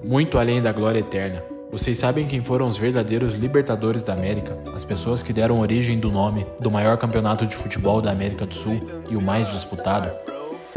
Muito além da glória eterna. Vocês sabem quem foram os verdadeiros Libertadores da América? As pessoas que deram origem do nome do maior campeonato de futebol da América do Sul e o mais disputado?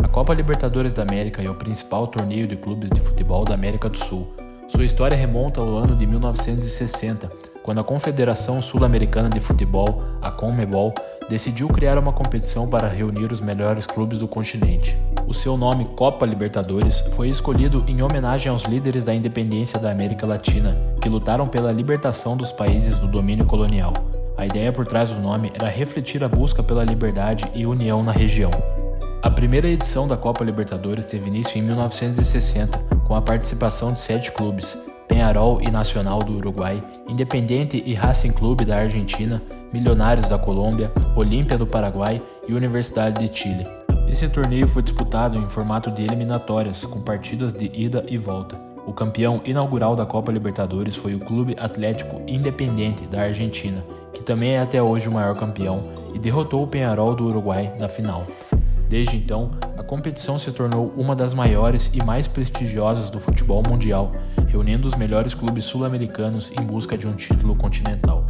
A Copa Libertadores da América é o principal torneio de clubes de futebol da América do Sul. Sua história remonta ao ano de 1960, quando a Confederação Sul-Americana de Futebol, a CONMEBOL, decidiu criar uma competição para reunir os melhores clubes do continente. O seu nome, Copa Libertadores, foi escolhido em homenagem aos líderes da independência da América Latina, que lutaram pela libertação dos países do domínio colonial. A ideia por trás do nome era refletir a busca pela liberdade e união na região. A primeira edição da Copa Libertadores teve início em 1960, com a participação de 7 clubes: Peñarol e Nacional do Uruguai, Independiente e Racing Clube da Argentina, Milionários da Colômbia, Olímpia do Paraguai e Universidade de Chile. Esse torneio foi disputado em formato de eliminatórias, com partidas de ida e volta. O campeão inaugural da Copa Libertadores foi o Clube Atlético Independiente da Argentina, que também é até hoje o maior campeão, e derrotou o Peñarol do Uruguai na final. Desde então, a competição se tornou uma das maiores e mais prestigiosas do futebol mundial, reunindo os melhores clubes sul-americanos em busca de um título continental.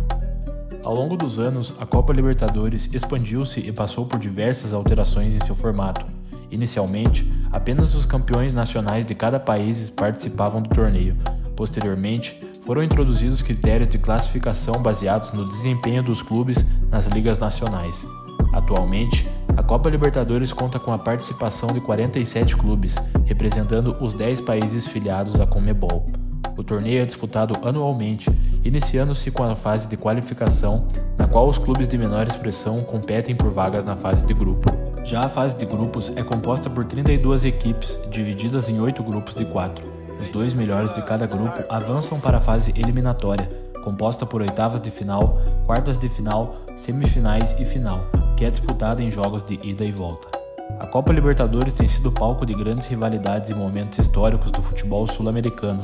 Ao longo dos anos, a Copa Libertadores expandiu-se e passou por diversas alterações em seu formato. Inicialmente, apenas os campeões nacionais de cada país participavam do torneio. Posteriormente, foram introduzidos critérios de classificação baseados no desempenho dos clubes nas ligas nacionais. Atualmente, a Copa Libertadores conta com a participação de 47 clubes, representando os 10 países filiados à CONMEBOL. O torneio é disputado anualmente, iniciando-se com a fase de qualificação, na qual os clubes de menor expressão competem por vagas na fase de grupo. Já a fase de grupos é composta por 32 equipes, divididas em 8 grupos de 4. Os 2 melhores de cada grupo avançam para a fase eliminatória, composta por oitavas de final, quartas de final, semifinais e final, que é disputada em jogos de ida e volta. A Copa Libertadores tem sido palco de grandes rivalidades e momentos históricos do futebol sul-americano.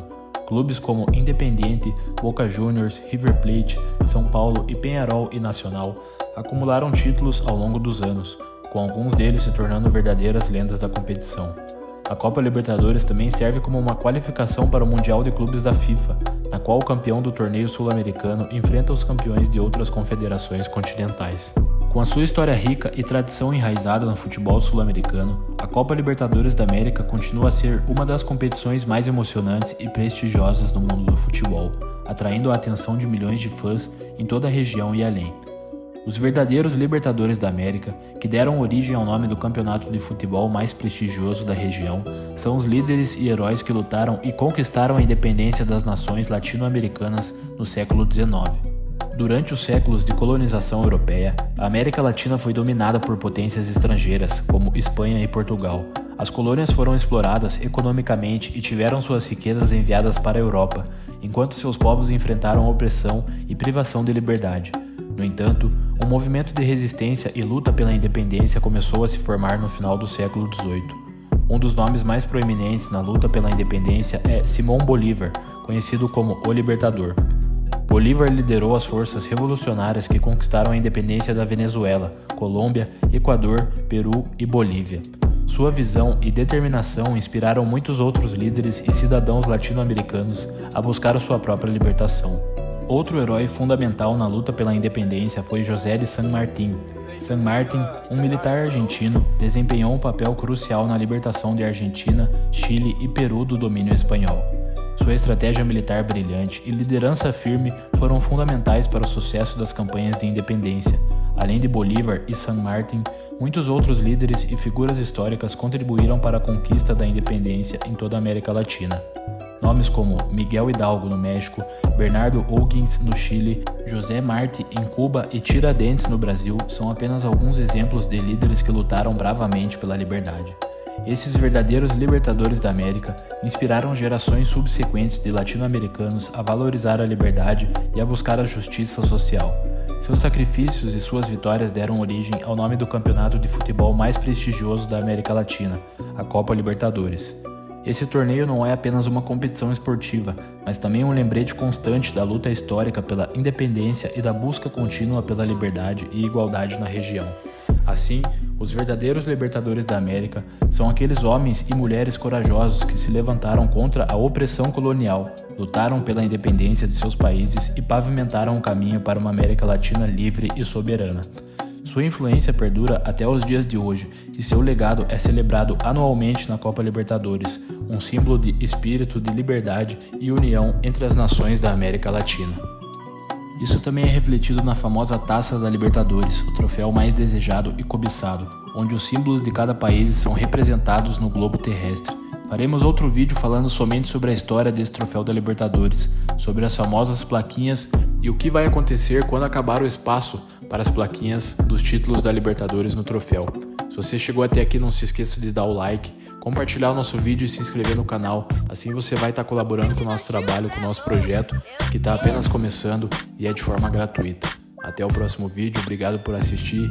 Clubes como Independiente, Boca Juniors, River Plate, São Paulo e Peñarol e Nacional acumularam títulos ao longo dos anos, com alguns deles se tornando verdadeiras lendas da competição. A Copa Libertadores também serve como uma qualificação para o Mundial de Clubes da FIFA, na qual o campeão do torneio sul-americano enfrenta os campeões de outras confederações continentais. Com a sua história rica e tradição enraizada no futebol sul-americano, a Copa Libertadores da América continua a ser uma das competições mais emocionantes e prestigiosas do mundo do futebol, atraindo a atenção de milhões de fãs em toda a região e além. Os verdadeiros Libertadores da América, que deram origem ao nome do campeonato de futebol mais prestigioso da região, são os líderes e heróis que lutaram e conquistaram a independência das nações latino-americanas no século XIX. Durante os séculos de colonização europeia, a América Latina foi dominada por potências estrangeiras, como Espanha e Portugal. As colônias foram exploradas economicamente e tiveram suas riquezas enviadas para a Europa, enquanto seus povos enfrentaram opressão e privação de liberdade. No entanto, um movimento de resistência e luta pela independência começou a se formar no final do século XVIII. Um dos nomes mais proeminentes na luta pela independência é Simón Bolívar, conhecido como o Libertador. Bolívar liderou as forças revolucionárias que conquistaram a independência da Venezuela, Colômbia, Equador, Peru e Bolívia. Sua visão e determinação inspiraram muitos outros líderes e cidadãos latino-americanos a buscar a sua própria libertação. Outro herói fundamental na luta pela independência foi José de San Martín. San Martín, um militar argentino, desempenhou um papel crucial na libertação de Argentina, Chile e Peru do domínio espanhol. Sua estratégia militar brilhante e liderança firme foram fundamentais para o sucesso das campanhas de independência. Além de Bolívar e San Martín, muitos outros líderes e figuras históricas contribuíram para a conquista da independência em toda a América Latina. Nomes como Miguel Hidalgo no México, Bernardo O'Higgins no Chile, José Martí em Cuba e Tiradentes no Brasil são apenas alguns exemplos de líderes que lutaram bravamente pela liberdade. Esses verdadeiros libertadores da América inspiraram gerações subsequentes de latino-americanos a valorizar a liberdade e a buscar a justiça social. Seus sacrifícios e suas vitórias deram origem ao nome do campeonato de futebol mais prestigioso da América Latina, a Copa Libertadores. Esse torneio não é apenas uma competição esportiva, mas também um lembrete constante da luta histórica pela independência e da busca contínua pela liberdade e igualdade na região. Assim, Os verdadeiros libertadores da América são aqueles homens e mulheres corajosos que se levantaram contra a opressão colonial, lutaram pela independência de seus países e pavimentaram o caminho para uma América Latina livre e soberana. Sua influência perdura até os dias de hoje e seu legado é celebrado anualmente na Copa Libertadores, um símbolo de espírito de liberdade e união entre as nações da América Latina. Isso também é refletido na famosa Taça da Libertadores, o troféu mais desejado e cobiçado, onde os símbolos de cada país são representados no globo terrestre. Faremos outro vídeo falando somente sobre a história desse troféu da Libertadores, sobre as famosas plaquinhas e o que vai acontecer quando acabar o espaço para as plaquinhas dos títulos da Libertadores no troféu. Se você chegou até aqui, não se esqueça de dar o like, compartilhar o nosso vídeo e se inscrever no canal. Assim você vai estar colaborando com o nosso trabalho, com o nosso projeto, que está apenas começando e é de forma gratuita. Até o próximo vídeo, obrigado por assistir.